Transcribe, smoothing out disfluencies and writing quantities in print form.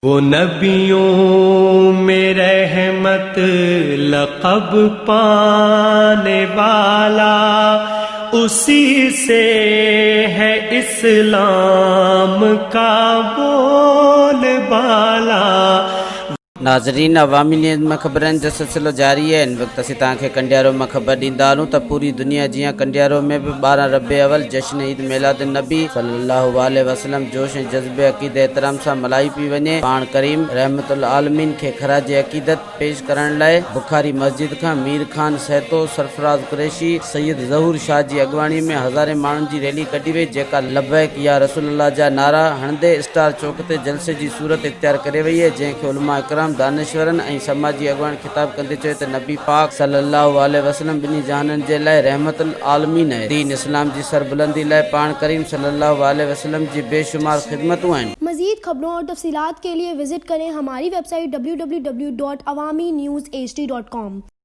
वो नबियों में रहमत लक़ब पाने वाला, उसी से है इस्लाम का बोलबाला। नाज़रीन, अवामी न्यूज़ में ख़बरनि जो सिलसिलो जारी है। इन वक्त असीं तव्हांखे कंडियारो में ख़बर ॾींदा हलूं त पूरी दुनिया जीअं कंडियारो में भी 12 रबी अवल जश्न ईद मिलाद नबी सल्लल्लाहु अलैहि वसल्लम जोश ऐं जज़्बे अक़ीदे एहतराम सां मल्हाई पई वञे। पाण करीम रहमतुल आलमीन खे ख़राज अक़ीदत पेश करण लाइ बुखारी मस्जिद खां मीर खान सहतो, सरफराज कुरैशी, सैयद ज़हूर शाह जी अॻवानी में हज़ारे माण्हुनि जी रैली कढी वई, जेका लब्बैक या रसूलुल्लाह जा नारा हणंदे स्टार चौक ते जलसे जी सूरत इख्तियार करे वई है, जंहिंखे उलमा इकराम दानिश्वरन ऐं समाजी अॻवान खिताब कंदे चयो त नबी पाक सल्लल्लाहु अलैहि वसल्लम ॿिन्ही जहाननि जे लाइ रहमतुल आलमीन आहे। दीन इस्लाम जी सरबुलंदी लाइ पाण करीम सल्लल्लाहु अलैहि वसल्लम जी बेशुमार खिदमतूं आहिनि। मज़ीद खबरों और तफसीलात के लिए विजिट करें हमारी वेबसाइट www.awamiNewsHD.com।